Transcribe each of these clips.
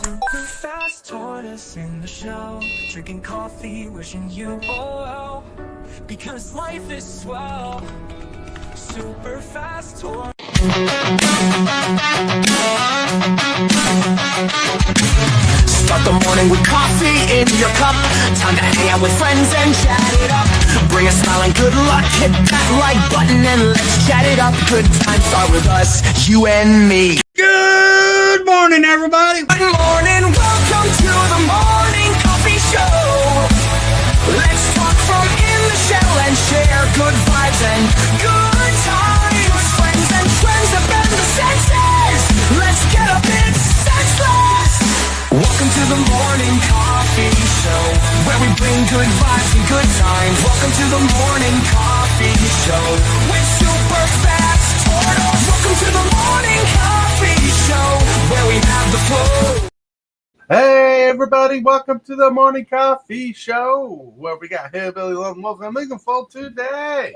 Super fast tortoise in the show, drinking coffee, wishing you all well, because life is swell. Super fast tortoise. Start the morning with coffee in your cup. Time to hang out with friends and chat it up. Bring a smile and good luck. Hit that like button and let's chat it up. Good times start with us, you and me. Good morning, everybody. Good morning, welcome to the morning coffee show. Let's talk from in the shell and share good vibes and good times. Friends and trends that bend the senses. Let's get a bit senseless. Welcome to the morning coffee show, where we bring good vibes and good times. Welcome to the morning coffee show with Super Fast Tortoise. Welcome to the morning coffee show, where we have the flow. Hey everybody, welcome to the Morning Coffee Show, where we got Hillbilly, Lone Wolf, and Mugenfool today.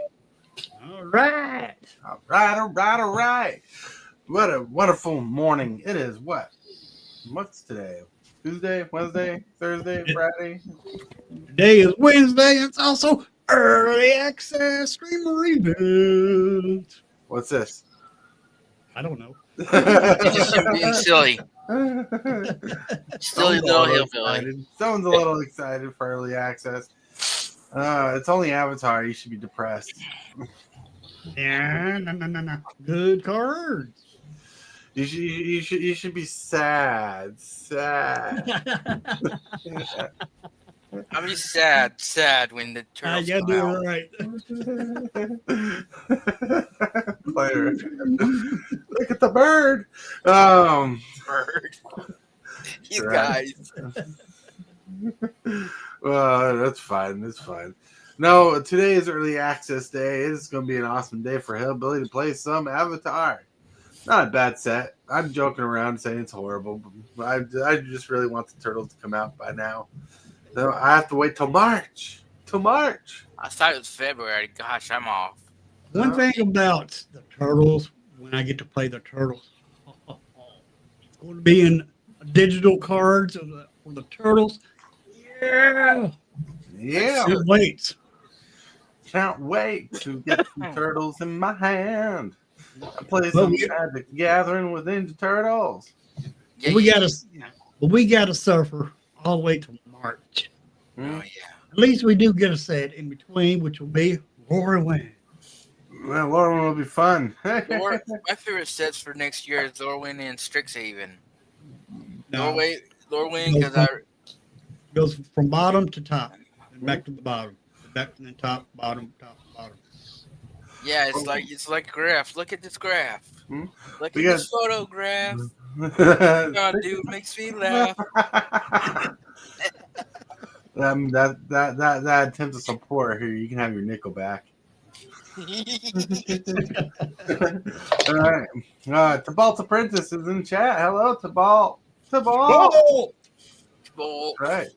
All right. All right. What a wonderful morning. It is what's today? Tuesday, Wednesday, Thursday, Friday? Today is Wednesday. It's also early access streamer event. What's this? I don't know. You're being silly. Silly little hillbilly. Someone's a little excited for early access. It's only Avatar. You should be depressed. Yeah, no. Good cards. You should be sad. I'll be sad when the turtles You come out. do it right. Player. Look at the bird. Bird. You guys. Well, that's fine. That's fine. No, today is early access day. It's going to be an awesome day for Hillbilly to play some Avatar. Not a bad set. I'm joking around saying it's horrible. But I just really want the turtles to come out by now. So I have to wait till March. I thought it was February. Gosh, I'm off. One thing about the turtles, when I get to play the turtles, it's going to be in digital cards for the turtles. Yeah. It waits. Can't wait to get some turtles in my hand. I play some Magic the Gathering with Ninja Turtles. Yeah, we got to suffer all the way to March. Oh, yeah. At least we do get a set in between, which will be Lorwyn. Well, Lorwyn will be fun. My favorite sets for next year is Lorwyn and Strixhaven. No. Lorwyn, because I goes from bottom to top and back to the bottom, back to the top, bottom, top, bottom. yeah, it's like a graph. Look at this graph. Look at We this photograph. that God, dude, makes me laugh. that attempt to support here, you can have your nickel back. All right. Tibalts Apprentice is in chat. Hello, Tibalt. Right.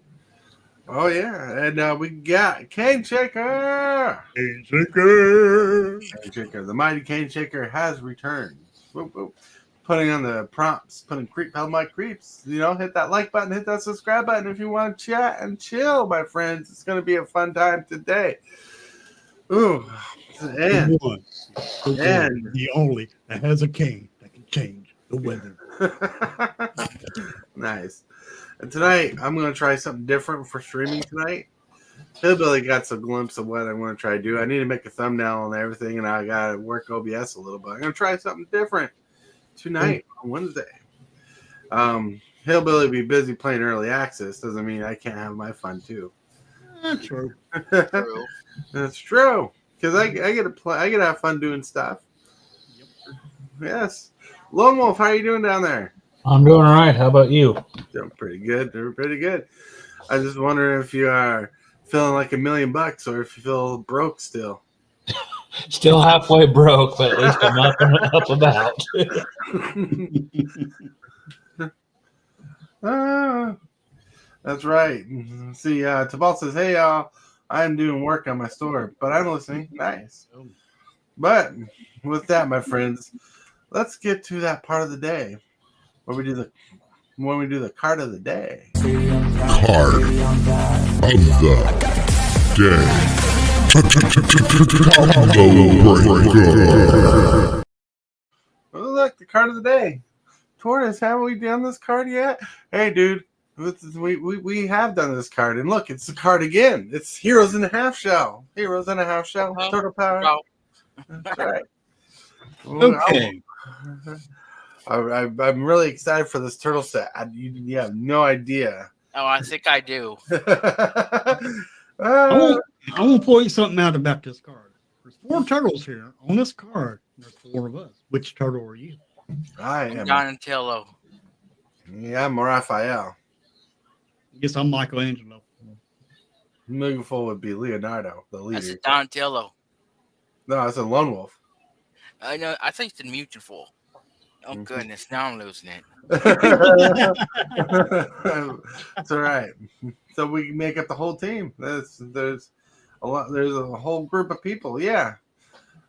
Oh yeah, and we got Cane Shaker. The mighty Cane Shaker has returned. Whoop, whoop. Putting on the prompts, putting Hell My Creeps. Hit that like button, hit that subscribe button if you want to chat and chill, my friends. It's going to be a fun time today. Ooh, and the only that has a cane that can change the weather. Nice. And tonight, I'm going to try something different for streaming tonight. Hillbilly got some glimpse of what I want to try to do. I need to make a thumbnail and everything, and I got to work OBS a little bit. I'm going to try something different tonight on Wednesday. Hillbilly be busy playing early access. Doesn't mean I can't have my fun, too. That's true. That's true. Because I get to play. I get to have fun doing stuff. Yep. Yes. Lone Wolf, how are you doing down there? I'm doing all right. How about you? Doing pretty good. They're pretty good. I just wonder if you are feeling like $1 million or if you feel broke still. Still halfway broke, but at least I'm up about. That's right. See, Tabal says, "Hey, y'all, I'm doing work on my store, but I'm listening." Nice. But with that, my friends, let's get to that part of the day where we do the when we do the card of the day. Card of the day. Oh, look, the card of the day. Tortoise, haven't we done this card yet? Hey, dude, we have done this card, and look, it's the card again. It's Heroes in a Half Shell. Heroes in a Half Shell. Total power. Oh, That's right. Okay. I'm really excited for this turtle set. You have no idea. oh, I think I do. I want to point something out about this card. There's 4 turtles here on this card. There's 4 of us. Which turtle are you? I am. Donatello. Yeah, I'm Raphael. I guess I'm Michelangelo. Mugenfool would be Leonardo, the That's a leader. Donatello. No, that's a lone wolf. I know. I think it's the mugenfool. Oh goodness! Now I'm losing it. That's all right. So we make up the whole team. There's a lot. There's a whole group of people. Yeah,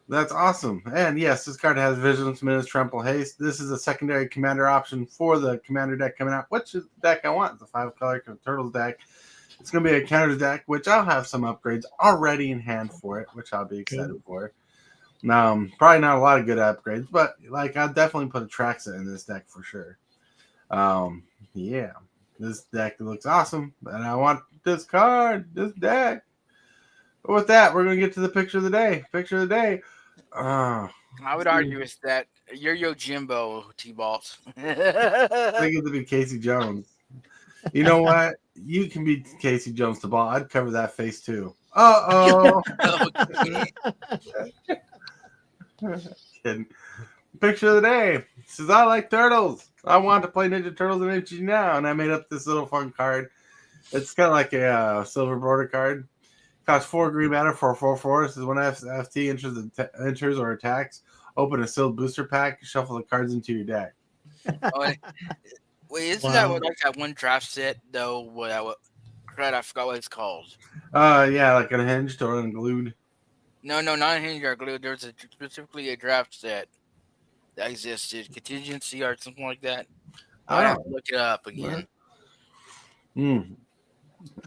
that's awesome. And yes, this card has Vigilance, Menace, Trample, Haste. This is a secondary commander option for the commander deck coming out. Which is the deck I want? It's a 5-color Turtles deck. It's going to be a counters deck, which I'll have some upgrades already in hand for it, which I'll be excited for. Probably not a lot of good upgrades, but like I'll definitely put a Traxa in this deck for sure. Yeah, this deck looks awesome, and I want this card, this deck. But with that, we're gonna get to the picture of the day. Picture of the day. I would argue it's that Yo Jimbo Tibalts. I think it would be Casey Jones. You know what? You can be Casey Jones to ball. I'd cover that face too. Uh-oh. Kidding. Picture of the day. Says, I like turtles. I want to play Ninja Turtles in MTG now. And I made up this little fun card. It's kind of like a silver border card. Costs 4 green mana for 4/4. This is when FT enters or attacks. Open a sealed booster pack. Shuffle the cards into your deck. Wait, isn't that what like that one draft set though? I forgot what it's called. Yeah, like unhinged or unglued. No, not Hinge or Glue. There's specifically a draft set that existed, contingency or something like that. I have to look it up again.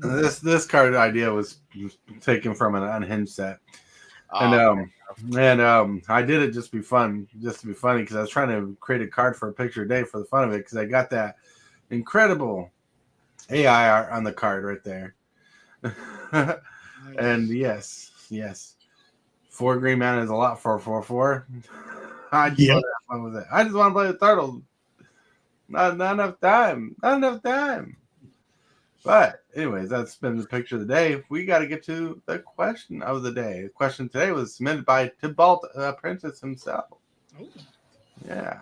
This card idea was taken from an unhinged set, and I did it just to be funny because I was trying to create a card for a picture a day for the fun of it because I got that incredible AI art on the card right there, and yes. 4 green mana is a lot for 4/4. I just want to have fun with it. I just want to play the turtles. Not enough time. But anyways, that's been the picture of the day. We got to get to the question of the day. The question today was submitted by Tibalts Apprentice himself. Ooh. Yeah.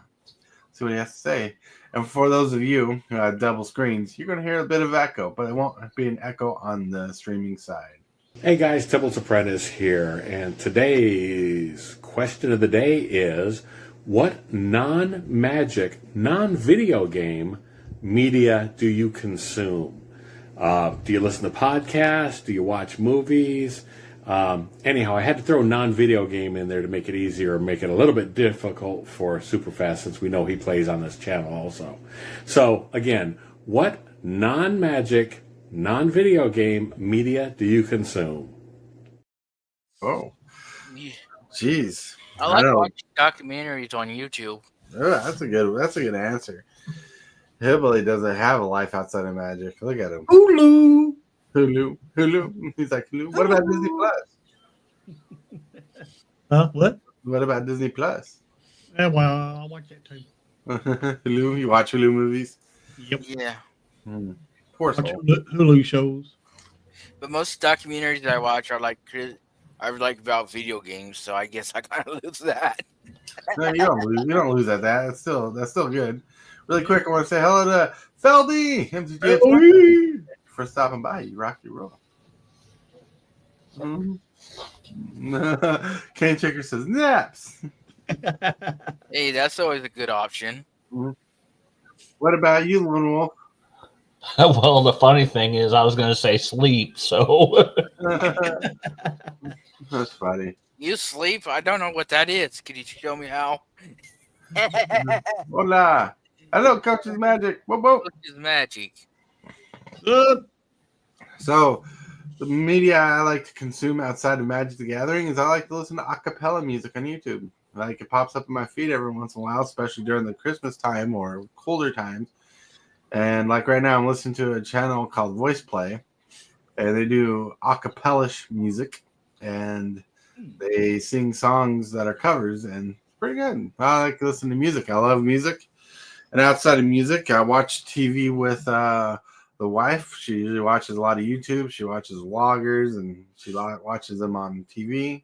See what he has to say. And for those of you who have double screens, you're going to hear a bit of echo, but it won't be an echo on the streaming side. Hey guys, Tibalts Apprentice here, and today's question of the day is, what non-magic, non-video game media do you consume? Do you listen to podcasts? Do you watch movies? Anyhow, I had to throw non-video game in there to make it easier, make it a little bit difficult for Super Fast since we know he plays on this channel also. So again, what non-magic, non-video game media do you consume? Oh, jeez. I like watching documentaries on YouTube. Oh, that's a good answer. Hillbilly doesn't have a life outside of magic. Look at him. Hulu. He's like Hulu. What about Disney Plus? What? What about Disney Plus? Yeah, well, I like that too. Hulu. You watch Hulu movies? Yep. Yeah. Poor Watch soul. Hulu shows. But most documentaries that I watch are like about video games, so I guess I kind of lose that. No, you don't lose. You don't lose at that. That's still good. Really quick, I want to say hello to Blvd, MTG for stopping by. You rock your roll. Kane Chicker says naps. Hey, that's always a good option. What about you, Lone Wolf? Well, the funny thing is, I was going to say sleep. So That's funny. You sleep? I don't know what that is. Could you show me how? Hola. I know Coach's Magic. Whoop, whoop. Coach's Magic. So, the media I like to consume outside of Magic the Gathering is I like to listen to a cappella music on YouTube. Like, it pops up in my feed every once in a while, especially during the Christmas time or colder times. And like right now, I'm listening to a channel called Voice Play, and they do a cappella-ish music, and they sing songs that are covers, and it's pretty good. I like to listen to music. I love music. And outside of music, I watch TV with the wife. She usually watches a lot of YouTube. She watches vloggers, and she watches them on TV.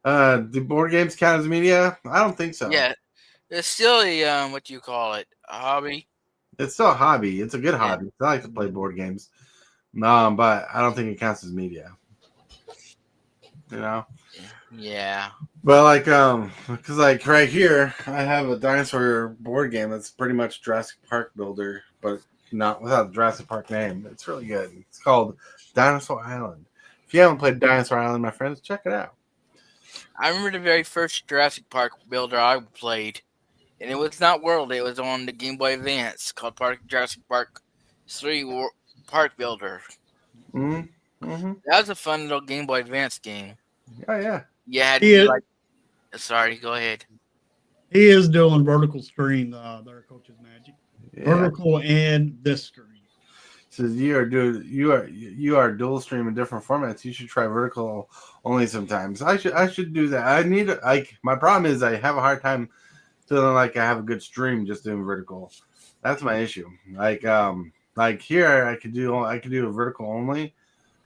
Do board games count as media? I don't think so. Yeah, it's still a what do you call it? A hobby. It's still a hobby. It's a good hobby. I like to play board games. But I don't think it counts as media. You know? Yeah. But like, because like right here, I have a dinosaur board game that's pretty much Jurassic Park Builder, but not without the Jurassic Park name. It's really good. It's called Dinosaur Island. If you haven't played Dinosaur Island, my friends, check it out. I remember the very first Jurassic Park Builder I played, and it was not World. It was on the Game Boy Advance called Jurassic Park 3 Park Builder. Mm-hmm. That was a fun little Game Boy Advance game. Oh yeah. You had to be like, sorry, go ahead. He is doing vertical stream, their Coach's Magic. Yeah. Vertical and this stream. Says you are dual stream in different formats. You should try vertical only sometimes. I should do that. I need my problem is I have a hard time feeling like I have a good stream just doing vertical. That's my issue. Like here I could do a vertical only,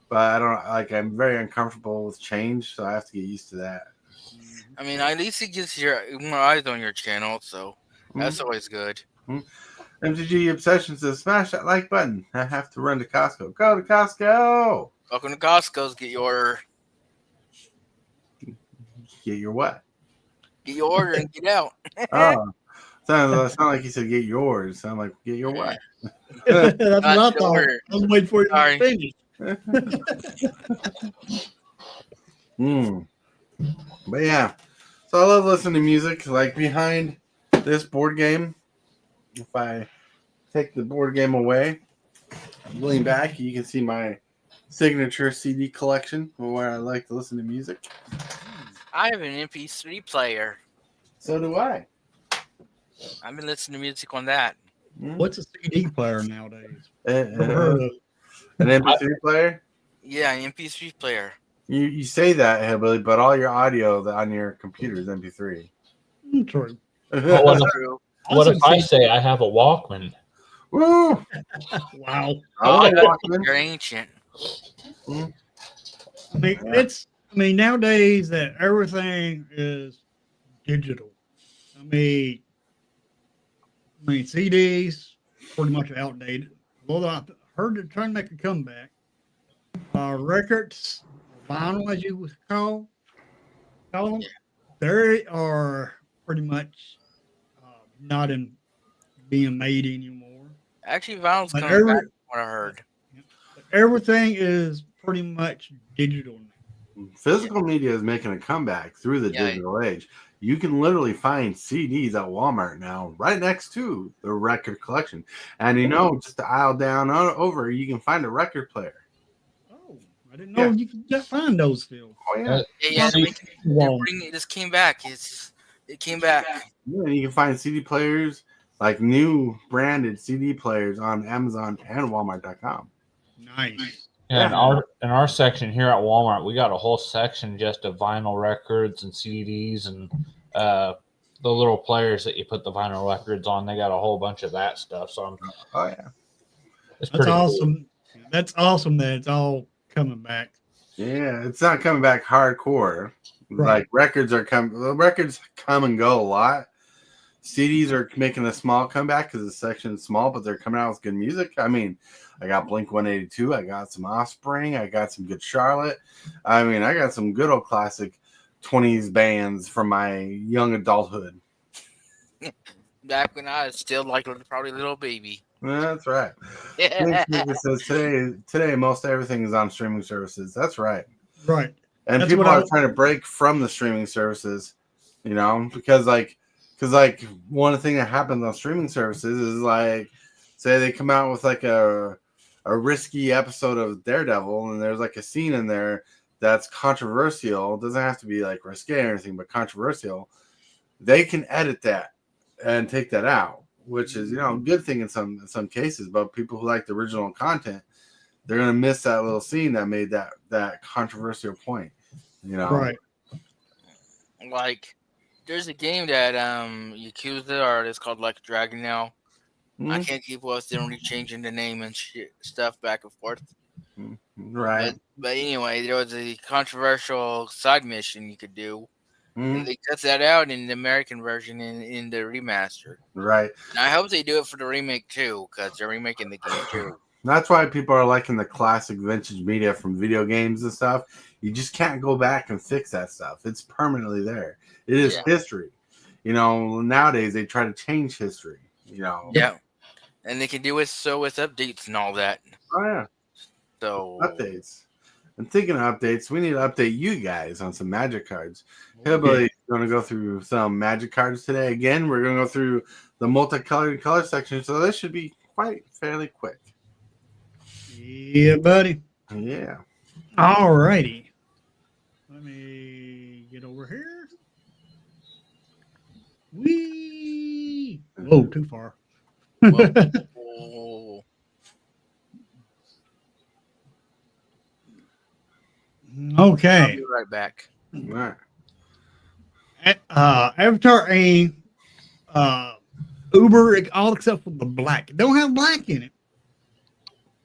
but I don't I'm very uncomfortable with change, so I have to get used to that. I mean, at least it gets your more eyes on your channel, so that's always good. MTG Obsession says, smash that like button. I have to run to Costco. Go to Costco. Welcome to Costco's. Get your order. Get your what? Get your order and get out. Oh, sound like he said get yours. Sound like get your what? That's what I Not thought. sure. I was waiting for you Sorry. to finish. But yeah, so I love listening to music. Like behind this board game, if I take the board game away, lean back, you can see my signature CD collection where I like to listen to music. I have an MP3 player. So do I. I've been listening to music on that. What's a CD player nowadays? An MP3 player? Yeah, an MP3 player. You say that, Hillbilly, but all your audio on your computer is MP3. True. What if I say I have a Walkman? Woo! Wow. You're ancient. I mean, nowadays that everything is digital. I mean, CDs pretty much outdated. Although I heard they're trying to make a comeback. Records, vinyl, as you would call them, they are pretty much not being made anymore. Actually, vinyl's But coming back, what I heard. Everything is pretty much digital now. Physical media is making a comeback through the digital age. You can literally find CDs at Walmart now, right next to the record collection. And just the aisle down over, you can find a record player. Oh, I didn't know you could just find those still. Oh, yeah. It just came back. It came back. Yeah, you can find CD players, like new branded CD players on Amazon and Walmart.com. Nice. Yeah, in our section here at Walmart, we got a whole section just of vinyl records and CDs and the little players that you put the vinyl records on. They got a whole bunch of that stuff. So it's that's awesome. Cool. That's awesome that it's all coming back. Yeah, it's not coming back hardcore. Right. Like records come and go a lot. CDs are making a small comeback because the section's small, but they're coming out with good music. I mean, I got Blink 182. I got some Offspring. I got some good Charlotte. I mean, I got some good old classic 20s bands from my young adulthood. Back when I was still like probably a little baby. That's right. It says today most everything is on streaming services. That's right. Right. And people are trying to break from the streaming services, because like Because like one thing that happens on streaming services is like, say they come out with like a risky episode of Daredevil, and there's like a scene in there that's controversial. It doesn't have to be like risque or anything, but controversial. They can edit that and take that out, which is, you know, a good thing in some cases. But people who like the original content, they're gonna miss that little scene that made that controversial point. You know, Right. Like, there's a game that Yakuza, or it's called like Dragon now. I can't keep up with them changing the name and stuff back and forth. Right. But anyway, there was a controversial side mission you could do. Mhm. And they cut that out in the American version in the remaster. Right. And I hope they do it for the remake too, because they're remaking the game too. That's why people are liking the classic vintage media from video games and stuff. You just can't go back and fix that stuff. It's permanently there. It is history. You know, nowadays they try to change history. You know. Yeah. And they can do it so with updates and all that. Oh yeah. So Updates. And thinking of updates, we need to update you guys on some magic cards. Hillbilly is going to go through some magic cards today. Again, we're going to go through the multicolored color section, so this should be quite fairly quick. Yeah, buddy. Yeah. All righty. Let me get over here. Whee! Whoa, too far. Whoa. I'll Okay. be right back. All right. Avatar A, Uber, all except for the black. It don't have black in it,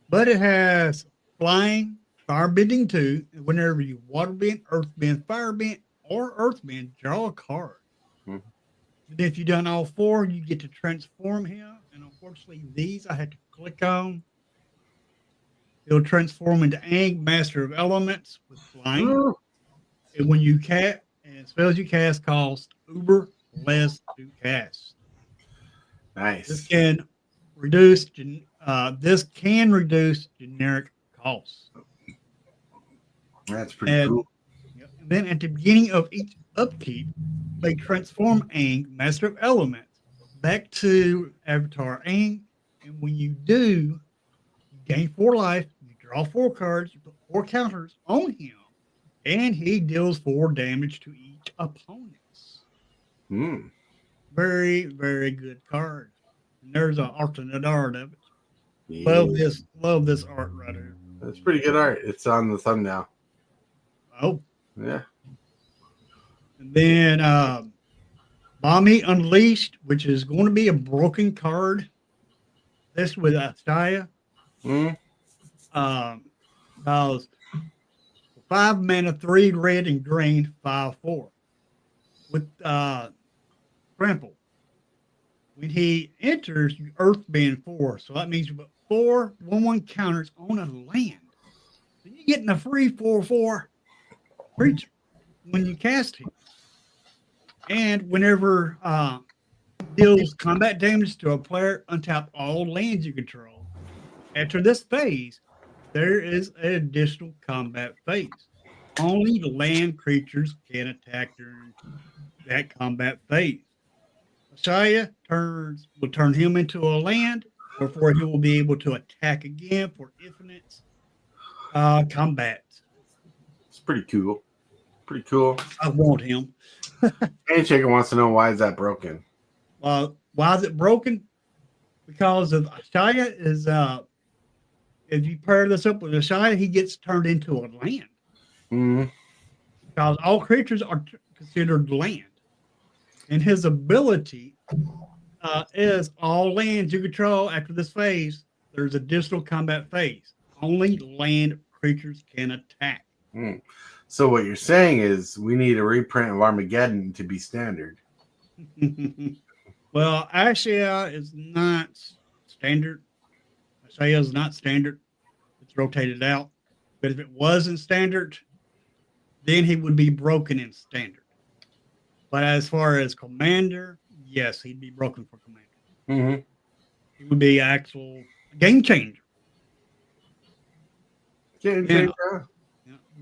but it has flying, firebending too. And whenever you waterbend, earthbend, firebend, or earthbend, draw a card. Mhm. And if you've done all four, you get to transform him. And unfortunately, these I had to click on. It'll transform into Aang, Master of Elements with flying. Ooh. And when you cast, and spells you cast cost Uber less to cast. Nice. This can reduce generic costs. That's pretty And, cool. and then at the beginning of each upkeep, they transform Aang, Master of Elements, back to Avatar Aang. And when you do, you gain 4 life, you draw 4 cards, you put 4 counters on him, and he deals 4 damage to each opponent. Mm. Very, very good card. And there's an alternate art of it. Yeah. Love this art right here. That's pretty good art. It's on the thumbnail. Oh, Yeah. and then Mommy Unleashed, which is going to be a broken card. This with Astaya. Mm. Because 5 mana, 3 red and green, 5/4. With trample. When he enters, you earthbend 4. So that means you put 4 1/1 counters on a land. So you're getting a free 4/4 creature when you cast him. And whenever deals combat damage to a player, untap all lands you control. After this phase, there is an additional combat phase. Only the land creatures can attack during that combat phase. Ashaya will turn him into a land, before he will be able to attack again for infinite combat. It's pretty cool. Pretty cool. I want him. Handshaker wants to know why is that broken? Why is it broken? Because of Ashaya is if you pair this up with Ashaya, he gets turned into a land. Mm. Because all creatures are considered land. And his ability is all lands you control after this phase, there's additional combat phase. Only land creatures can attack. Mm. So what you're saying is we need a reprint of Armageddon to be standard. Well, Ashaya is not standard. Ashaya is not standard. It's rotated out. But if it wasn't standard, then he would be broken in standard. But as far as commander, yes, he'd be broken for commander. Mm-hmm. He would be actual game changer.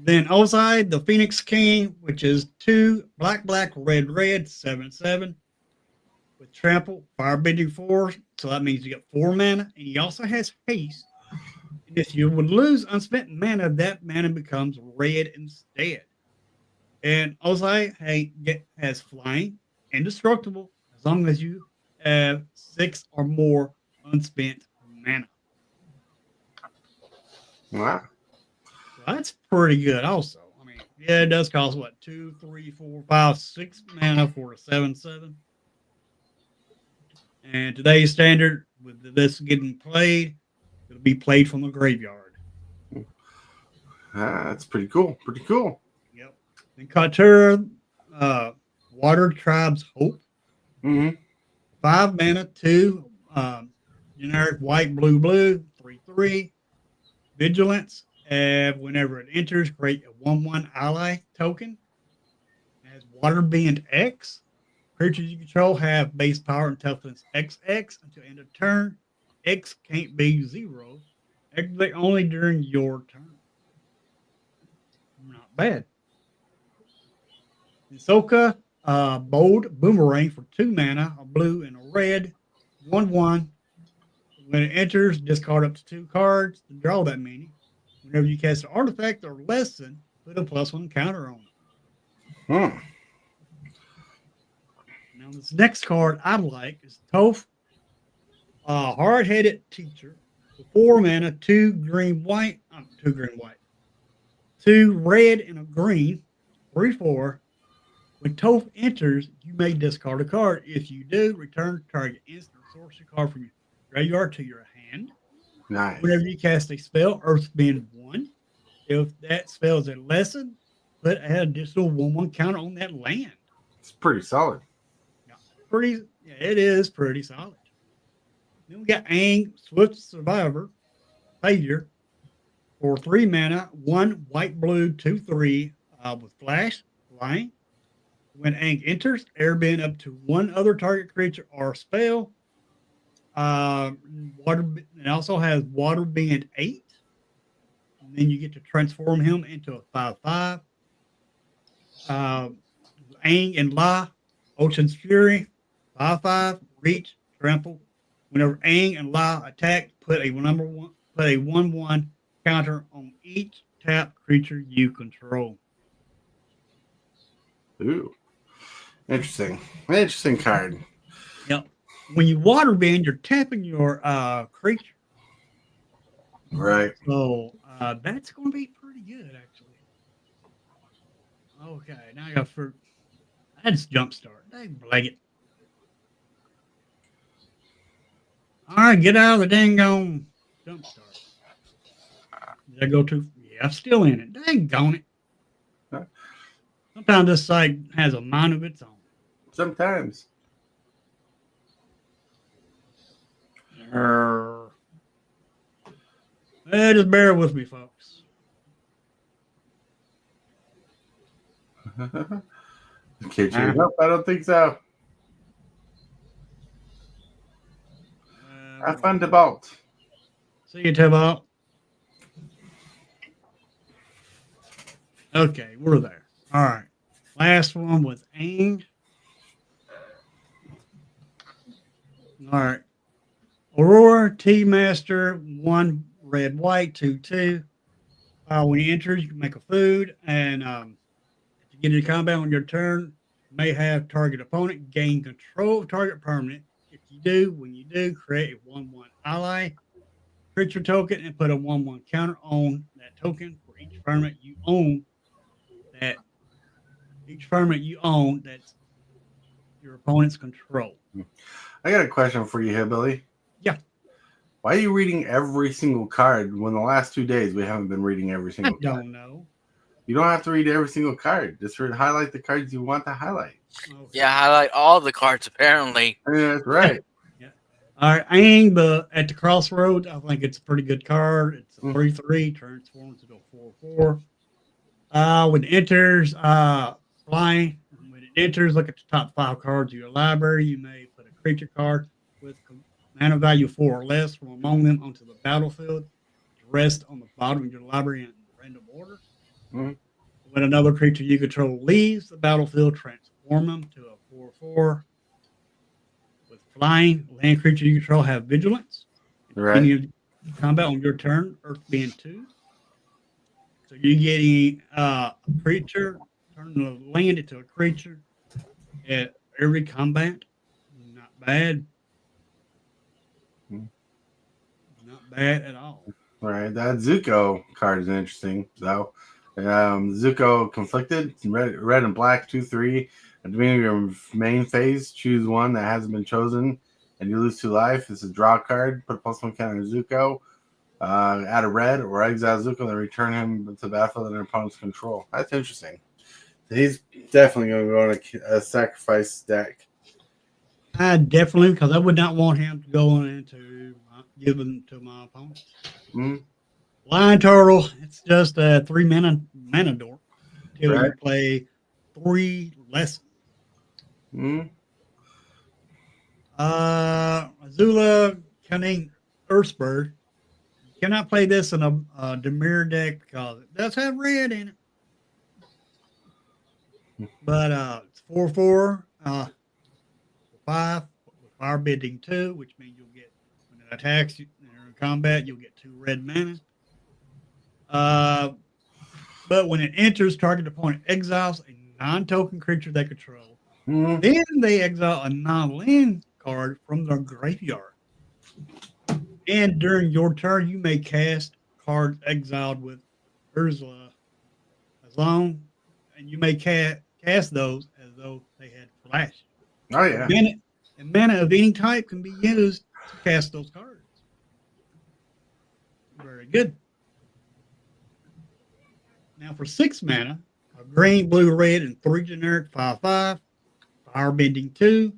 Then outside the Phoenix King, which is 2 black, red, 7/7. with trample, firebending 4, so that means you get 4 mana, and he also has haste. And if you would lose unspent mana, that mana becomes red instead. And Ozai has flying, indestructible, as long as you have 6 or more unspent mana. Wow. So that's pretty good, also. I mean, yeah, it does cost what 2, 3, 4, 5, 6 mana for a 7/7. And today's standard, with this getting played, it'll be played from the graveyard. That's pretty cool. Pretty cool. Yep. And Katura, Water Tribe's Hope. Mm-hmm. 5 mana, 2 generic white, blue, 3/3. Vigilance. Whenever it enters, create a 1/1 ally token. It has Water Bend X. Creatures you control have base power and toughness XX until end of turn. X can't be 0. Activate only during your turn. Not bad. Hisoka, Bold Boomerang for 2 mana, a blue and a red. 1/1. When it enters, discard up to 2 cards to draw that many. Whenever you cast an artifact or lesson, put a +1 counter on it. Now, this next card I like is Toph, Hard-Headed Teacher. 4 mana, 2 green, white. 2 green, white. 2 red and a green. 3/4. When Toph enters, you may discard a card. If you do, return target instant sorcery card from your graveyard to your hand. Nice. Whenever you cast a spell, Earthbend 1. If that spell is a lesson, put an additional 1/1 counter on that land. It's pretty solid. It is pretty solid. Then we got Aang, Swift Survivor, Savior, for 3 mana, 1 white, blue, 2/3, with flash, flying. When Aang enters, airbend up to 1 other target creature or spell. It also has Water Bend 8. And then you get to transform him into a 5/5. Aang and La, Ocean's Fury, 5/5, reach, trample. Whenever Aang and La attack, put a 1/1 counter on each tap creature you control. Ooh. Interesting. Interesting card. Yep. When you water bend, you're tapping your creature. Right. So that's going to be pretty good, actually. Okay, now I got for that's jumpstart. Dang, blanket. All right, get out of the dang on jumpstart. Did I go too? Yeah, I'm still in it. Dang on it. Huh? Sometimes this site has a mind of its own. Sometimes. Just bear with me, folks. Can't change up? I don't think so. Have fun, Tibalts. See you, Tibalt. Okay, we're there. All right. Last one was Aang. All right. Aurora, Tea-Master, 1 red, white, 2/2. When you enter, you can make a food, and if you get into combat on your turn, you may have target opponent gain control of target permanent. If you do, when you do, create a 1/1 ally creature token and put a 1/1 counter on that token for each permanent you own. That's your opponent's control. I got a question for you, Hillbilly. Yeah. Why are you reading every single card when the last 2 days we haven't been reading every I single card? don't know. You don't have to read every single card. Just highlight the cards you want to highlight. Okay. Yeah, highlight all the cards apparently. Yeah, that's right. All right, Aang, at the crossroads, I think it's a pretty good card. It's a 3/3, transforms into a 4/4. When it enters, flying. When it enters, look at the top 5 cards of your library. You may put a creature card with mana value 4 or less from among them onto the battlefield. Rest on the bottom of your library in random order. Mhm. When another creature you control leaves the battlefield, transform them to a 4/4. Flying land creature you control have vigilance. Right. Any combat on your turn, Earth being 2. So you're getting a creature, turn the land into a creature at every combat. Not bad. Hmm. Not bad at all. Right. That Zuko card is interesting, though. Zuko Conflicted, red and black, 2/3. At the beginning of your main phase, choose one that hasn't been chosen, and you lose 2 life. This is a draw card. Put a +1 counter on Zuko. Add a red or exile Zuko, then return him to the battlefield under opponent's control. That's interesting. He's definitely going to go on a sacrifice deck. Definitely, because I would not want him to go into giving to my opponent. Mm-hmm. Lion Turtle, it's just a 3 mana dork until you Right. play 3 lessons. Mm-hmm. Azula Cunning Earthbird. You cannot play this in a Demir deck because it does have red in it. But it's 4/4, 5 with fire bending 2, which means you'll get when it attacks you in combat, you'll get 2 red mana. But when it enters, target opponent exiles a non-token creature they control. Mm-hmm. Then they exile a non-land card from their graveyard. And during your turn, you may cast cards exiled with Ursula as long, and you may cast those as though they had flash. Oh, yeah. Mana of any type can be used to cast those cards. Very good. Now for 6 mana, a green, blue, red, and 3 generic 5/5, firebending 2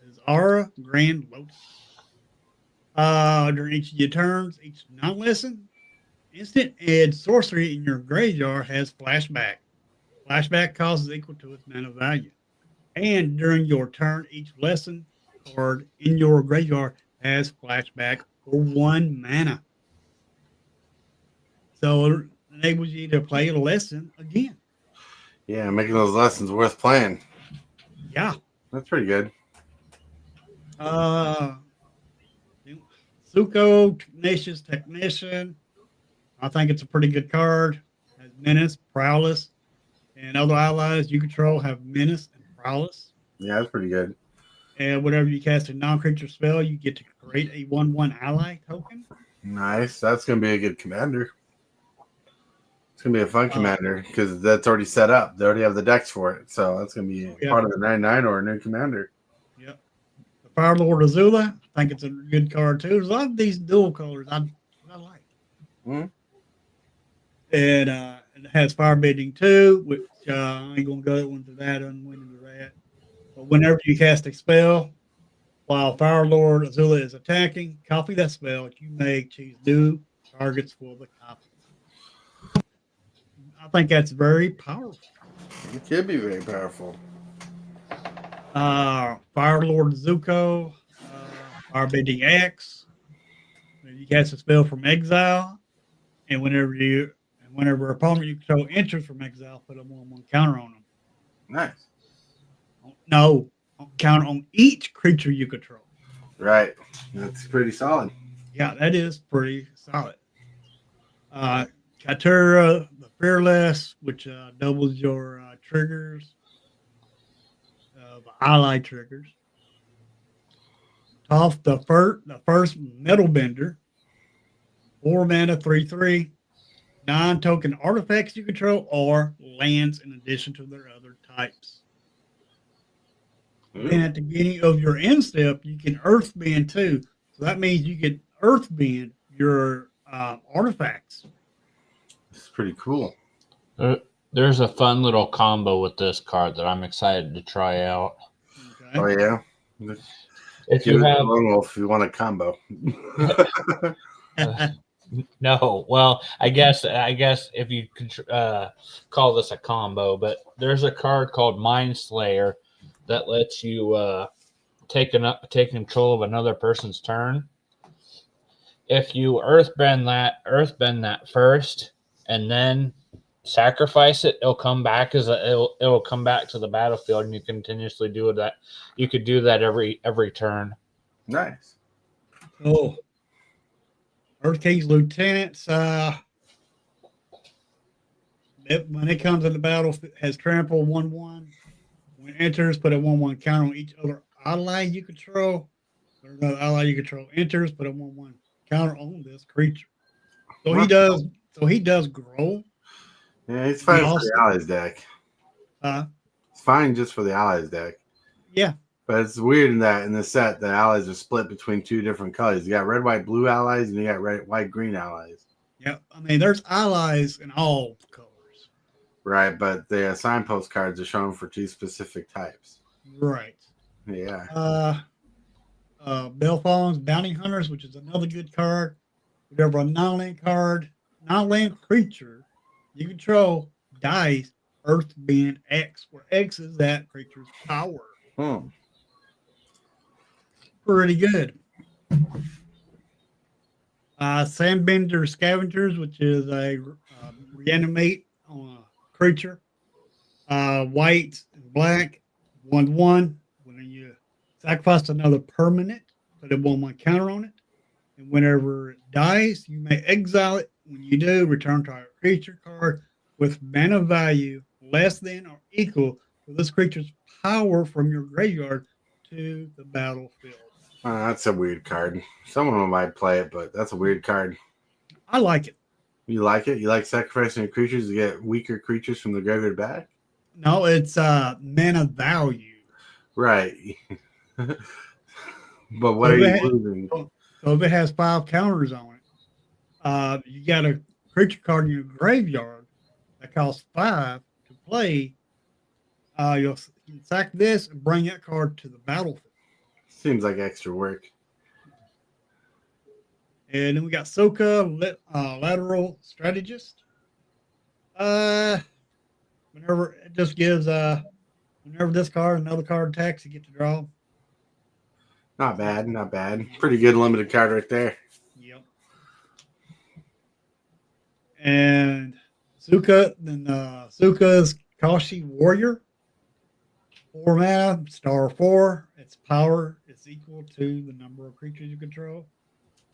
is Aura Grand Lotus. During each of your turns, each non-lesson, instant and sorcery in your graveyard has flashback. Flashback cost is equal to its mana value. And during your turn, each lesson card in your graveyard has flashback for 1 mana. So it enables you to play a lesson again. Yeah, making those lessons worth playing. Yeah. That's pretty good. Zuko, Tenacious Technician. I think it's a pretty good card. Has Menace, Prowess, and other allies you control have Menace and Prowess. Yeah, that's pretty good. And whenever you cast a non-creature spell, you get to create a 1/1 ally token. Nice. That's going to be a good commander. It's going to be a fun commander because that's already set up. They already have the decks for it. So that's going to be part of the 9/9 or a new commander. Yep. The Fire Lord Azula, I think it's a good card too. There's a lot of these dual colors I like. Mm-hmm. And it has Firebending 2, which I ain't going to go into that, unwinding to that. But whenever you cast a spell, while Fire Lord Azula is attacking, copy that spell. You may choose new targets for the copy. I think that's very powerful. It could be very powerful. Fire Lord Zuko, Firebending X. You cast a spell from exile, and whenever opponent you control enters from exile, put a 1/1 counter on them. Nice. No, counter on each creature you control. Right. That's pretty solid. Yeah, that is pretty solid. Katura, the Fearless, which doubles your triggers, ally triggers. Toph, the first Metal Bender, 4 mana, 3/3, non-token artifacts you control or lands in addition to their other types. Then at the beginning of your end step, you can Earthbend too. So that means you can Earthbend your artifacts. It's pretty cool. There's a fun little combo with this card that I'm excited to try out. Okay. Oh, yeah. If you have Lone Wolf, you want a combo. no, well, I guess if you could call this a combo, but there's a card called Mind Slayer that lets you take control of another person's turn. If you earthbend that first and then sacrifice it, it'll come back it'll come back to the battlefield, and you continuously do that. You could do that every turn. Nice. Oh, Earth King's lieutenants. When it comes to the battle, has trample 1/1. When it enters, put a 1/1 counter on each other ally you control. Or another ally you control enters, put a 1/1 counter on this creature. So he does. So he does grow. Yeah, it's fine for also- the allies deck. It's fine just for the allies deck. Yeah. But it's weird in that in the set the allies are split between two different colors. You got red, white, blue allies, and you got red, white, green allies. Yeah. I mean, there's allies in all colors. Right, but the signpost cards are shown for two specific types. Right. Yeah. Belfong's Bounty Hunters, which is another good card. Whenever a non-land card, non-land creature you control dies, Earth being X, where X is that creature's power. Pretty good. Sandbender Scavengers, which is a reanimate on a creature. White and black, 1/1. When you sacrifice another permanent, put a 1/1 counter on it. And whenever it dies, you may exile it. When you do, return to a creature card with mana value less than or equal to this creature's power from your graveyard to the battlefield. That's a weird card. Someone might play it, but that's a weird card. I like it. You like it? You like sacrificing your creatures to get weaker creatures from the graveyard back? No, it's mana value. Right. But what are you losing? So if it has 5 counters on it, you got a creature card in your graveyard that costs 5 to play. You'll sack this and bring that card to the battlefield. Seems like extra work. And then we got Soka, Lateral Strategist. Whenever it just gives, whenever this card, another card attacks, you get to draw. Not bad, not bad. Pretty good limited card right there. Yep. And Suka's Kashi Warrior. 4 mana, star 4. Its power is equal to the number of creatures you control.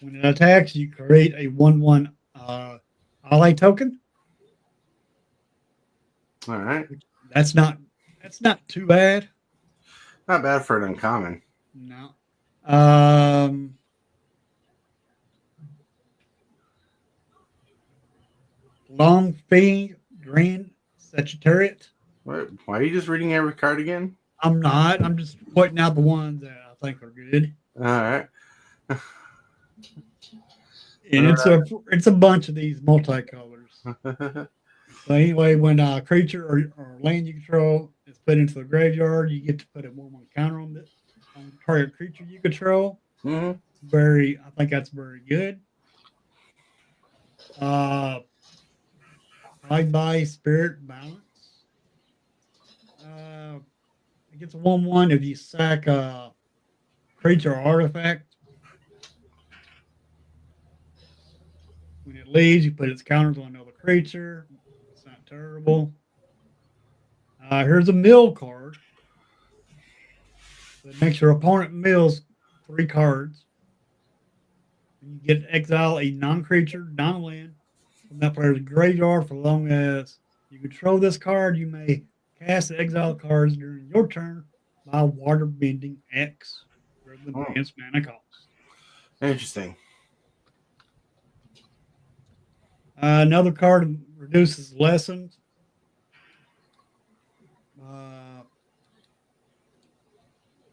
When it attacks, you create a 1/1 ally token. All right. That's not too bad. Not bad for an uncommon. No. Long Fiend Green Sagittarius. Why are you just reading every card again? I'm not. I'm just pointing out the ones that I think are good. All right. And it's a bunch of these multicolors. So anyway, when a creature or land you control is put into the graveyard, you get to put a 1/1 counter on this on the target creature you control. Mm-hmm. I think that's very good. By Spirit Balance. It gets a 1/1 if you sack a creature or artifact. When it leaves, you put its counters on another creature. It's not terrible. Here's a mill card. That makes your opponent mills 3 cards. You get to exile a non-creature, non-land from that player's graveyard for as long as you control this card. You may cast the exile cards during your turn by water bending X rather than advanced mana cost. Interesting. Another card reduces lessons.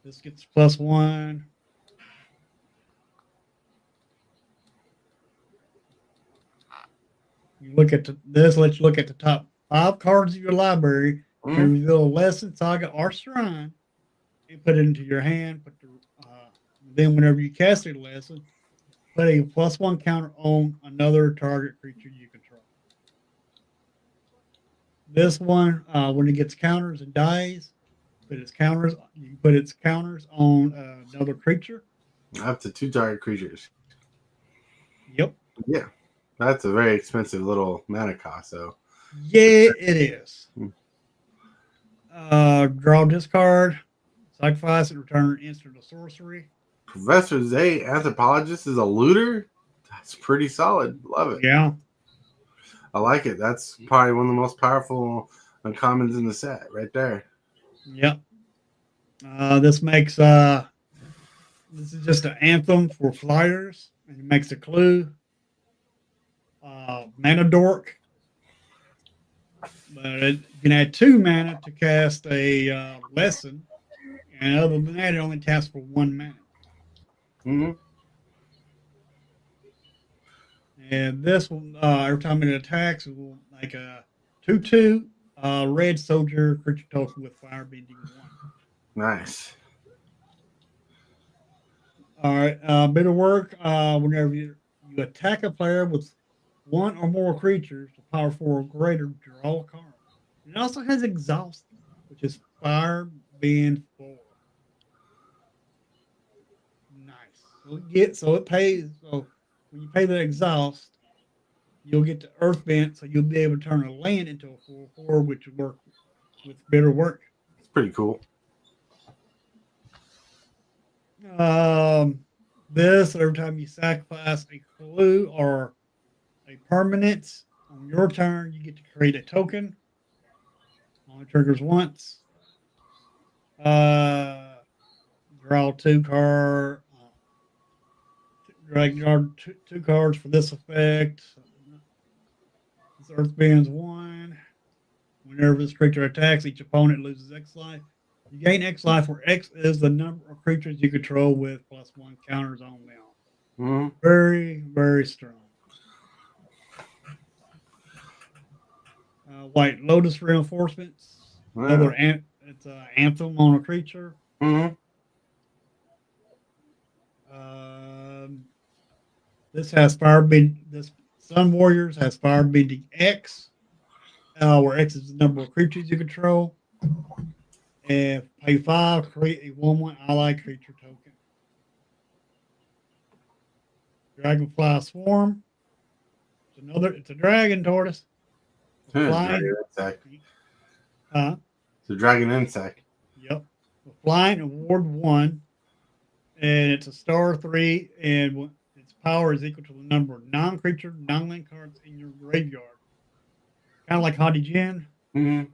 This gets +1. You look at this. Let's look at the top 5 cards of your library. And reveal a lesson, saga, or shrine, and put it into your hand. Then, whenever you cast a lesson, put a +1 counter on another target creature you control. This one, when it gets counters and dies, you put its counters on another creature. Up to 2 target creatures. Yep. Yeah. That's a very expensive little mana cost, so. Yeah, it is. Draw this card, sacrifice it, return an instant or sorcery. Professor Zay, Anthropologist, is a looter. That's pretty solid. Love it. Yeah. I like it. That's probably one of the most powerful uncommons in the set right there. Yep. This makes this is just an anthem for flyers, and it makes a clue. Mana dork. But you can add 2 mana to cast a lesson, and other than that, it only casts for 1 mana. Mm-hmm. And this will, every time it attacks, it will make a 2/2 red soldier creature token with fire bending 1. Nice. All right, bit of work. Whenever you attack a player with 1 or more creatures, the power 4 or greater, draw a card. It also has exhaust, which is fire bend 4. Nice. So it pays. So when you pay the exhaust, you'll get the earth bent, so you'll be able to turn a land into a 4/4, which will work with bitter work. It's pretty cool. This every time you sacrifice a clue or a permanent on your turn, you get to create a token. Only triggers once. Draw 2 card. Drag two cards for this effect. This earth bends 1. Whenever this creature attacks, each opponent loses X life. You gain X life, where X is the number of creatures you control with +1 counters on them. Mm-hmm. Very, very strong. White Lotus reinforcements. Yeah. It's an anthem on a creature. Mm-hmm. This has This Sun Warriors has fire bending X, where X is the number of creatures you control. And pay 5, create a 1/1 allied creature token. Dragonfly Swarm. It's a dragon tortoise. Dragon insect. It's a dragon insect. Yep. Flying award 1. And it's a star 3, and its power is equal to the number of non-creature, non-land cards in your graveyard. Kind of like Hadi Jin. Mm-hmm.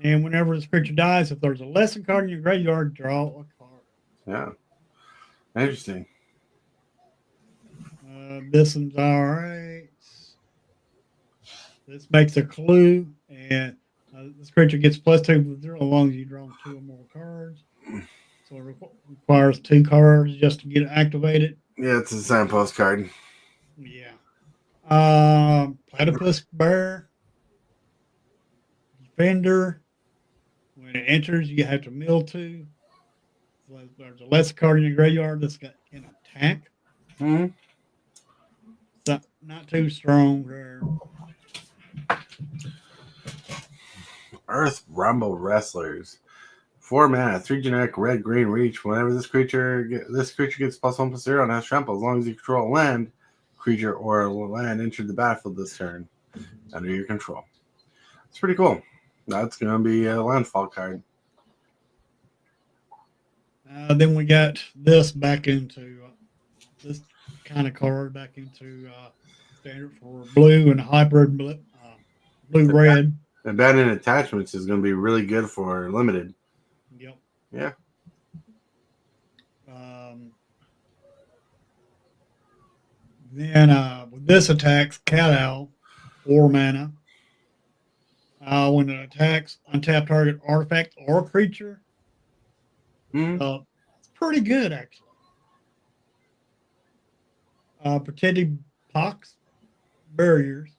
And whenever this creature dies, if there's a lesson card in your graveyard, draw a card. Yeah. Interesting. This one's all right. This makes a clue, and this creature gets +2/+0 as long as you draw 2 or more cards. So it requires 2 cards just to get it activated. Yeah, it's a signpost card. Yeah. Platypus Bear. Defender. When it enters, you have to mill 2. So there's a lesser card in your graveyard that's can attack. Mm-hmm. So not too strong there. Earth Rumble Wrestlers. 4 mana, 3 generic, red, green, reach. Whenever this creature gets +1/+0 and has trample, as long as you control a land, creature, or a land entered the battlefield this turn under your control. It's pretty cool. That's going to be a landfall card. Then we got this back into this kind of card back into standard for blue and hybrid blue-red. Abandoned Attachments is going to be really good for limited. Yep. Yeah. Then with this attacks, Cat Owl, 4 mana. When it attacks, untap target artifact or creature. Mm-hmm. It's pretty good, actually. Protecting pox barriers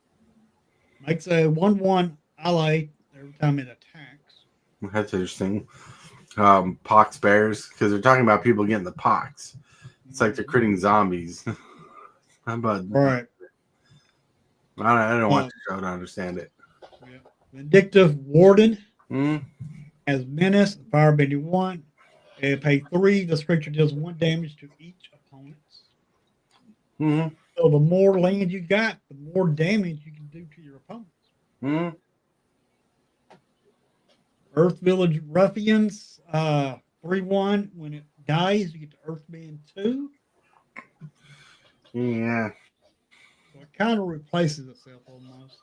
makes a 1/1 ally every time it attacks. That's interesting. Pox bears, because they're talking about people getting the pox. It's like they're critting zombies. How about Right? I don't want the show to understand it. Yeah. Vindictive Warden Mm-hmm. has menace, fire bending 1, and pay 3. This creature deals 1 damage to each opponent. Mm-hmm. So the more land you got, the more damage you can do to your opponents. Mm-hmm. Earth Village Ruffians, 3/1. When it dies, you get the Earthbend 2. Yeah. So it kind of replaces itself almost.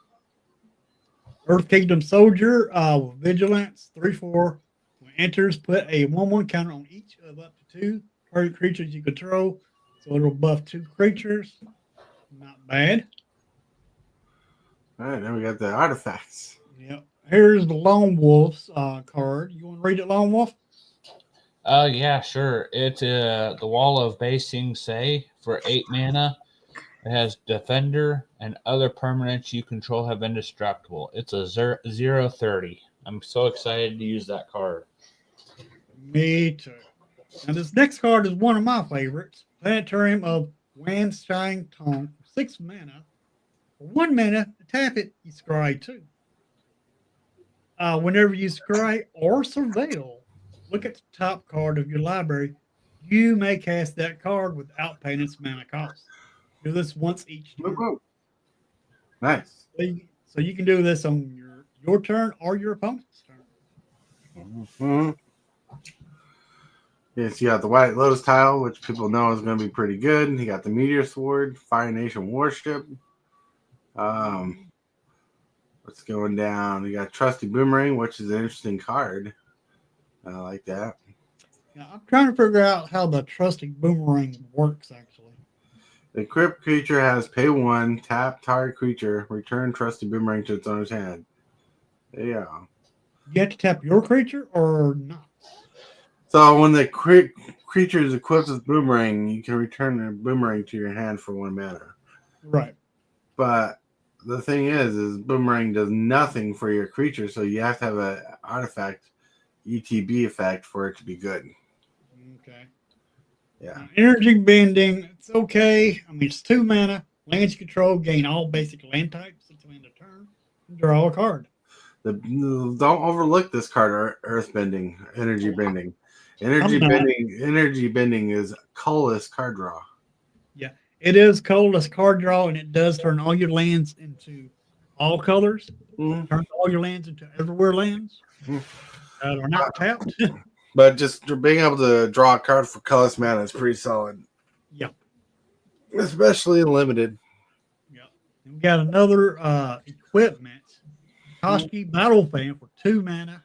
Earth Kingdom Soldier with Vigilance 3/4. When it enters, put a 1/1 counter on each of up to 2 target creatures you control. So it'll buff 2 creatures. Not bad. All right, then we got the artifacts. Yep. Here's the Lone Wolf's card. You want to read it, Lone Wolf? Yeah, sure. It's the Wall of Basing Say for 8 mana. It has Defender and other permanents you control have indestructible. It's a 0/30. I'm so excited to use that card. Me too. Now this next card is one of my favorites. Planetarium of Wandshine Tongue for 6 mana. For 1 mana, to tap it, you scry 2. Whenever you scry or surveil, look at the top card of your library. You may cast that card without paying its mana cost. Do this once each turn. Nice. So you can do this on your turn or your opponent's turn. Mm-hmm. Yes, you got the White Lotus tile, which people know is going to be pretty good. You got the Meteor Sword, Fire Nation Warship. What's going down? You got Trusty Boomerang, which is an interesting card. I like that. Now, I'm trying to figure out how the Trusty Boomerang works, actually. The equipped creature has pay 1, tap target creature, return Trusty Boomerang to its owner's hand. There you go. You have to tap your creature or not? So when the creature is equipped with Boomerang, you can return the Boomerang to your hand for 1 mana. Right. But the thing is Boomerang does nothing for your creature, so you have to have an artifact, ETB effect, for it to be good. Okay. Yeah. Energy Bending, it's okay. I mean, it's 2 mana. Lands you control gain all basic land types until end of turn. And draw a card. Don't overlook this card, Earthbending, Energy Bending. Energy Bending is colorless card draw. Yeah, it is colorless card draw, and it does turn all your lands into all colors. Mm-hmm. Turns all your lands into everywhere lands that are not tapped. But just being able to draw a card for colorless mana is pretty solid. Yep. Especially in limited. Yep. And we got another equipment. Koski Battle Fan for 2 mana.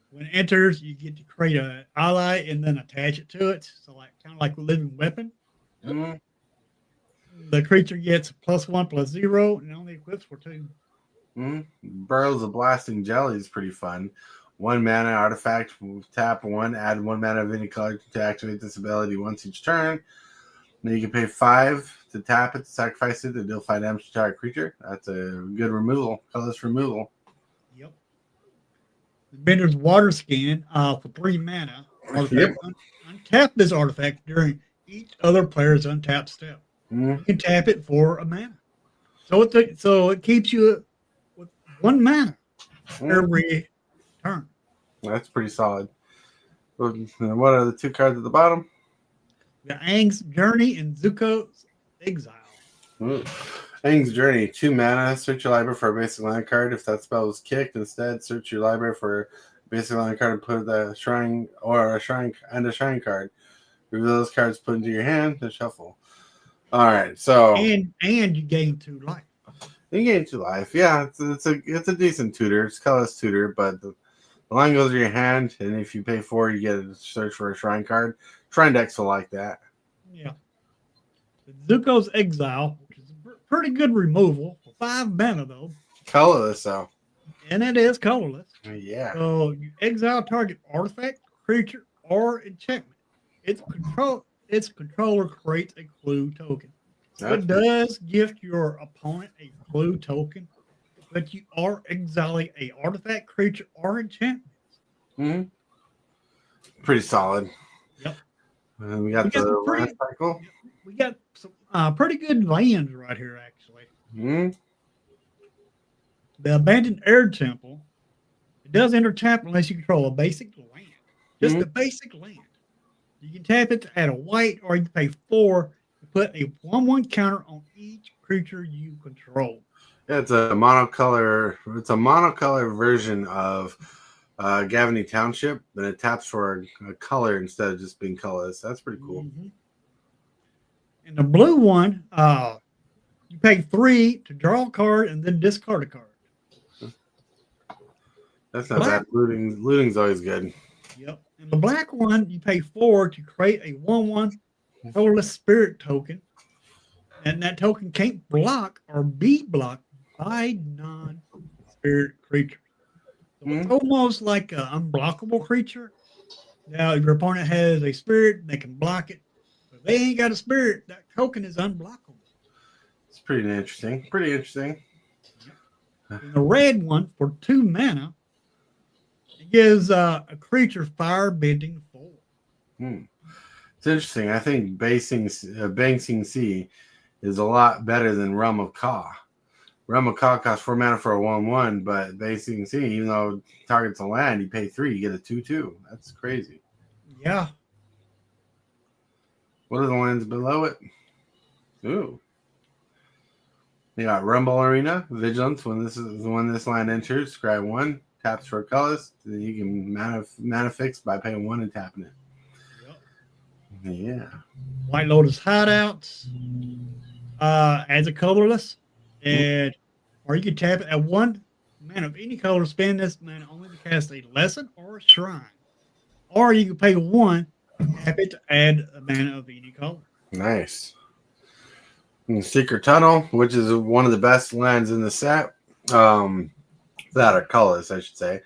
When it enters, you get to create an ally and then attach it to it. So kind of like a living weapon. Mm-hmm. The creature gets +1/+0 and only equips for 2. Mm-hmm. Burrows of Blasting Jelly is pretty fun. 1 mana artifact, tap 1, add 1 mana of any color to activate this ability once each turn. Then you can pay 5 to tap it, to sacrifice it, to deal 5 damage to target creature. That's a good removal, colorless removal. Yep. Bender's Water Skin for 3 mana. Yep. Untap this artifact during each other player's untapped step. Mm-hmm. You can tap it for a mana. So it keeps you with 1 mana every turn. That's pretty solid. What are the 2 cards at the bottom? The Aang's Journey and Zuko's Exile. Aang's Journey, 2 mana. Search your library for a basic land card. If that spell was kicked, instead search your library for a basic land card and put the shrine or a shrine card. Reveal those cards, put into your hand, and shuffle. All right, so and you gain 2 life. You gain 2 life. Yeah, it's a decent tutor. It's colorless tutor, but the line goes to your hand, and if you pay 4, you get to search for a shrine card. Shrine decks will like that. Yeah. Zuko's Exile, which is a pretty good removal for 5 mana though. Colorless, though. And it is colorless. Yeah. So you exile target artifact, creature, or enchantment. Its controller creates a clue token. So it does gift your opponent a clue token, but you are exiling a artifact, creature, or enchantment. Mm-hmm. Pretty solid. Yep. And we got the land cycle. We got some pretty good lands right here, actually. Mm-hmm. The Abandoned Air Temple. It does enter tap unless you control a basic land. Just a basic land. You can tap it to add a white, or you can pay 4 to put a 1/1 counter on each creature you control. Yeah, it's a monocolor. It's a monocolor version of Gavany Township, and it taps for a color instead of just being colorless. That's pretty cool. Mhm. And the blue one, you pay 3 to draw a card and then discard a card. That's not bad. Looting's always good. Yep. And the black one, you pay 4 to create a 1/1 colorless spirit token. And that token can't block or be blocked by non-spirit creatures. So it's almost like an unblockable creature. Now, if your opponent has a spirit, they can block it. If they ain't got a spirit, that token is unblockable. It's pretty interesting. Pretty interesting. And the red one, for 2 mana, it gives a creature fire bending 4. It's interesting. I think Banksing Sea is a lot better than Realm of Ka. Realm of Ka costs 4 mana for a 1/1, but Banksing Sea, even though it targets a land, you pay 3, you get a 2/2. That's crazy. Yeah. What are the lands below it? Ooh. You got Rumble Arena, Vigilance. When this land enters, scry 1, taps for a colorless. Then you can mana fix by paying 1 and tapping it. Yep. Yeah. White Lotus Hideouts as a colorless, and or you can tap it at 1 mana of any color. Spend this mana only to cast a lesson or a shrine, or you can pay 1, tap it to add a mana of any color. Nice. And Secret Tunnel, which is one of the best lands in the set, that are colorless, I should say.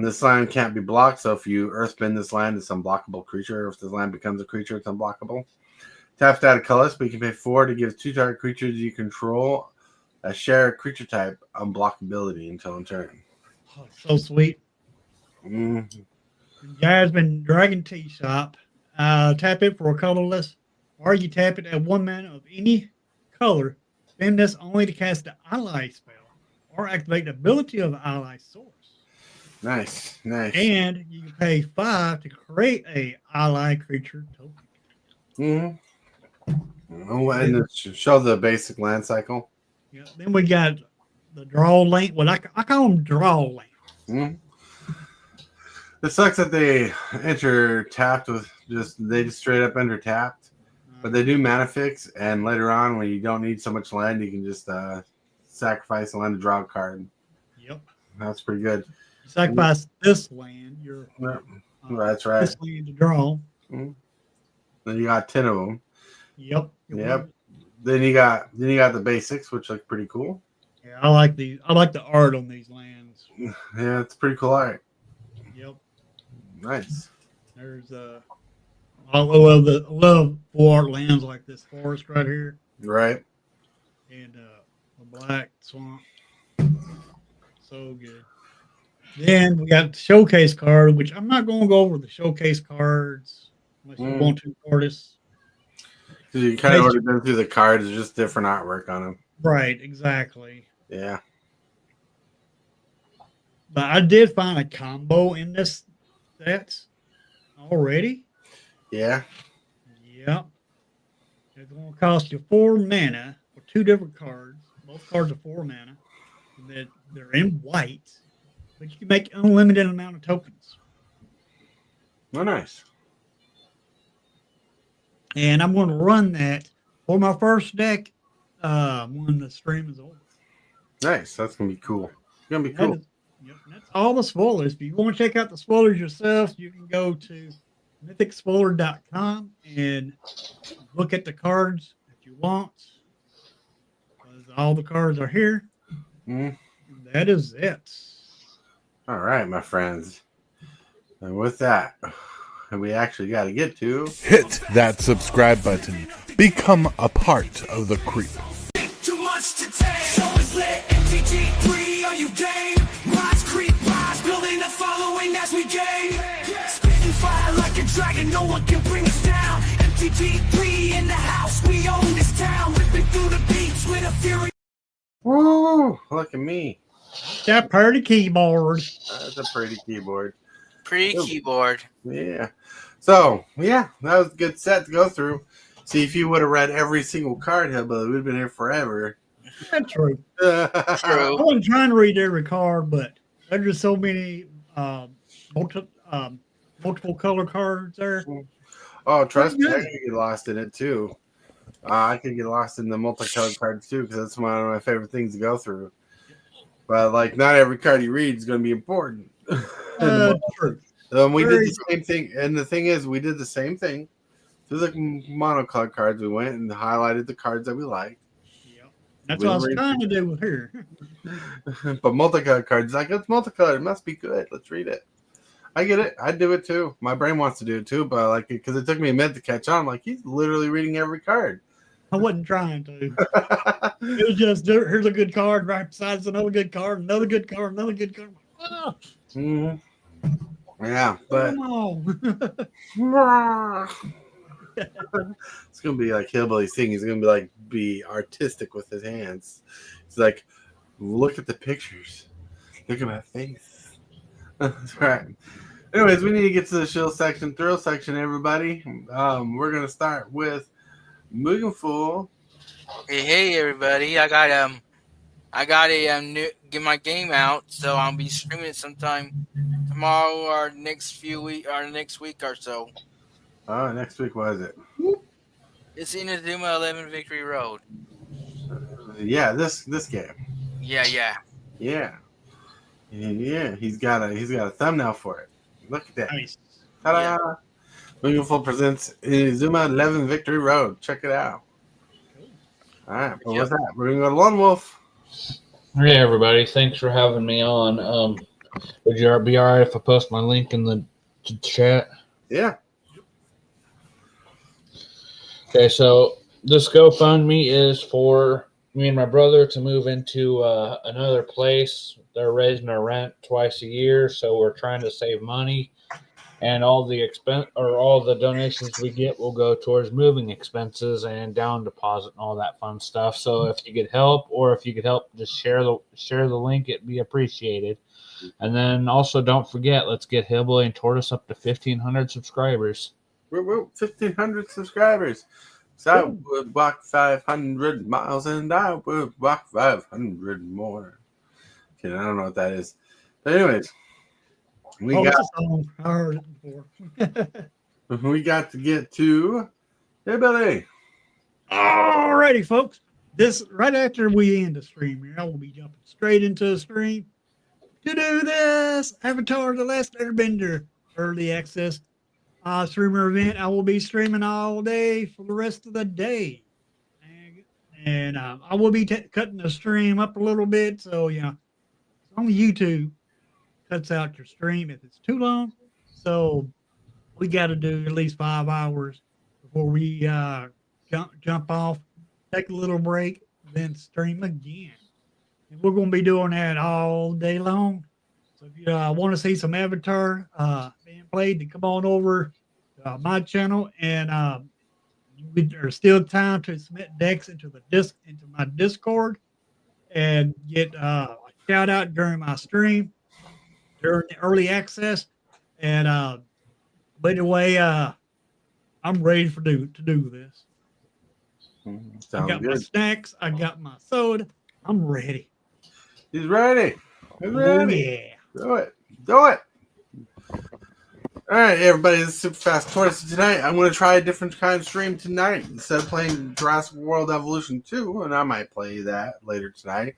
This land can't be blocked, so if you earthbend this land, it's an unblockable creature. If this land becomes a creature, it's unblockable. Tap to add a colorless, but you can pay 4 to give 2 target creatures you control a share creature type unblockability until in turn. Oh, so sweet. Jasmine Dragon Tea Shop. Tap it for a colorless, or you tap it at 1 mana of any color. Spend this only to cast the ally spell or activate the ability of the ally source. Nice, nice. And you can pay 5 to create a ally creature token. Oh, and show the basic land cycle. Yeah. Then we got the draw lane. Well, I call them draw lanes. It sucks that they enter tapped with they just straight up enter tapped, but they do mana fix, and later on when you don't need so much land, you can just sacrifice a land to draw a card. Yep. That's pretty good. You sacrifice this land, that's right. This land to draw. Then you got 10 of them. Yep. Yep. Then you got the basics, which look pretty cool. Yeah, I like the art on these lands. Yeah, it's pretty cool art. Yep. Nice. There's I love full art lands like this forest right here. Right. And the black swamp. So good. Then we got the showcase card, which I'm not going to go over the showcase cards unless you want to, artists. Because you kind of already been through the cards, there's just different artwork on them. Right, exactly. Yeah. But I did find a combo in this set already. Yeah. Yep. It's going to cost you 4 mana for 2 different cards. Both cards are 4 mana. And they're in white. But you can make unlimited amount of tokens. Oh, nice. And I'm going to run that for my first deck when the stream is over. Nice. That's going to be cool. It's going to be cool. That's all the spoilers. If you want to check out the spoilers yourself, you can go to mythicspoiler.com and look at the cards that you want. All the cards are here. That is it. All right, my friends. And with that, we actually got to get to... Hit that subscribe button. Become a part of the creep. Too much to take. Show is lit. MTG3, are you game? Rise, creep, rise. Building a following as we gain. Spitting fire like a dragon. No one can bring us down. MTG3 in the house. We own this town. Ripping through the beats with a fury. Woo! Look at me. That pretty keyboard. That's a pretty keyboard. Pretty keyboard. Yeah. So, yeah, that was a good set to go through. See, if you would have read every single card, Hillbilly, we'd have been here forever. That's true. True. I wasn't trying to read every card, but there's just so many multiple multiple color cards there. Oh, trust me, I good. could get lost in it too. I could get lost in the multicolored cards too, because that's one of my favorite things to go through. But like, not every card you read is going to be important. True. We did Very the same thing, and the thing is, we did the same thing through the monocolored cards. We went and highlighted the cards that we liked. Yep. That's what I was trying to do with her. But multicolored cards, like, it's multicolored, it must be good. Let's read it. I get it. I do it too. My brain wants to do it too, but like, because it took me a minute to catch on. Like, he's literally reading every card. I wasn't trying to. It was just, here's a good card, right beside us, another good card, another good card, another good card. Oh, Yeah, but come on. it's gonna be like Hillbilly singing. He's gonna be artistic with his hands. It's like, look at the pictures. Look at my face. That's right. Anyways, we need to get to the thrill section, everybody. We're gonna start with Mugenfool. Hey everybody! I got a new get my game out, so I'll be streaming it sometime tomorrow or next week or so. Oh, next week, what is it? It's Inazuma 11 Victory Road. Yeah, this game. Yeah. He's got a thumbnail for it. Look at that. Nice. Ta-da! Yeah. Mugenfool presents Inazuma 11 Victory Road. Check it out. All right, well, with that, we're gonna go to Lone Wolf. Hey everybody, thanks for having me on. Would you be all right if I post my link in the chat? Yeah. Okay, so this GoFundMe is for me and my brother to move into another place. They're raising our rent twice a year, so we're trying to save money. And all the donations we get will go towards moving expenses and down deposit and all that fun stuff. So if you could help, or if you could help, just share the link, it'd be appreciated. And then also don't forget, let's get Hillbilly and Tortoise up to 1,500 subscribers. We're 1,500 subscribers. So I would walk 500 miles and I would walk 500 more. Okay, I don't know what that is. But anyways, we It's a song. I heard it before. we got to get to Hillbilly. Alrighty, folks. This right after we end the stream here, I will be jumping straight into the stream to do this Avatar: The Last Airbender early access streamer event. I will be streaming all day for the rest of the day, and I will be cutting the stream up a little bit. So yeah, on YouTube cuts out your stream if it's too long. So we got to do at least 5 hours before we jump off, take a little break, then stream again. And we're going to be doing that all day long. So if you want to see some Avatar being played, then come on over to my channel, and there's still time to submit decks into my Discord and get a shout out during my stream during the early access. And by the way, I'm ready to do this. I got my snacks. I got my soda. I'm ready. He's ready. He's ready. Oh, yeah. Do it. All right, everybody. This is Super Fast Tortoise. Tonight, I'm going to try a different kind of stream tonight. Instead of playing Jurassic World Evolution 2, and I might play that later tonight,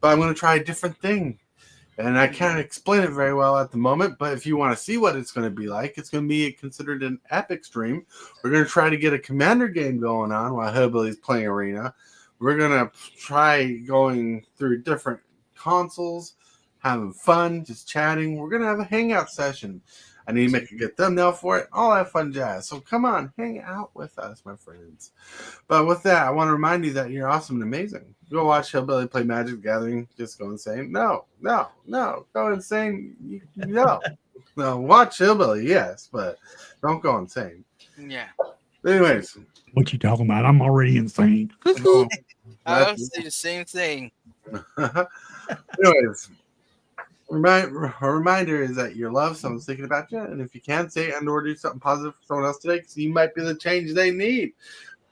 but I'm going to try a different thing. And I can't explain it very well at the moment, but if you want to see what it's going to be like, it's going to be considered an epic stream. We're going to try to get a Commander game going on while Hillbilly's playing Arena. We're going to try going through different consoles, having fun, just chatting. We're going to have a hangout session. I need to make a good thumbnail for it, all that fun jazz. So come on, hang out with us, my friends. But with that, I want to remind you that you're awesome and amazing. Go watch Hillbilly play Magic the Gathering. Just go insane. No. Go insane. No. Watch Hillbilly, yes, but don't go insane. Yeah. Anyways. What you talking about? I'm already insane. I was say the same thing. Anyways. A reminder is that your love, someone's thinking about you, and if you can, say and or do something positive for someone else today, because you might be the change they need.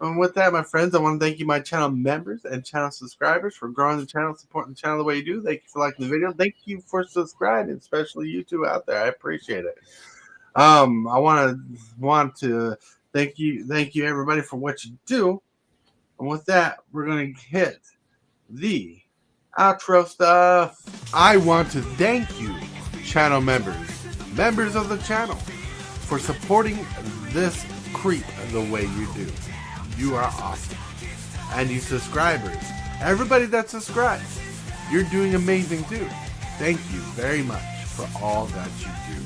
And with that, my friends, I want to thank you, my channel members and channel subscribers, for growing the channel, supporting the channel the way you do. Thank you for liking the video. Thank you for subscribing, especially you two out there. I appreciate it. I want to thank you everybody for what you do. And with that, we're going to hit the outro stuff. I want to thank you, channel members of the channel, for supporting this creep the way you do. You are awesome. And you subscribers, everybody that subscribes, you're doing amazing too. Thank you very much for all that you do.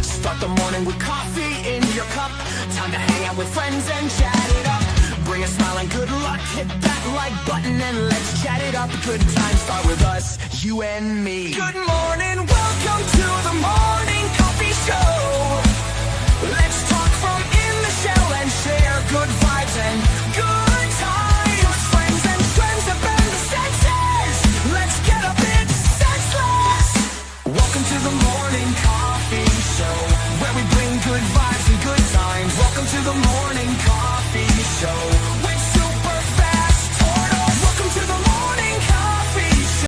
Start the morning with coffee in your cup. Time to hang out with friends and chat it up. Bring a smile and good luck. Hit that like button and let's chat it up. Good times start with us, you and me. Good morning, welcome to the morning coffee show. Let's talk from in the shell and share good vibes and good times. Friends and friends have been the senses. Let's get a bit senseless. Welcome to the morning coffee show, where we bring good vibes and good times. Welcome to the morning coffee.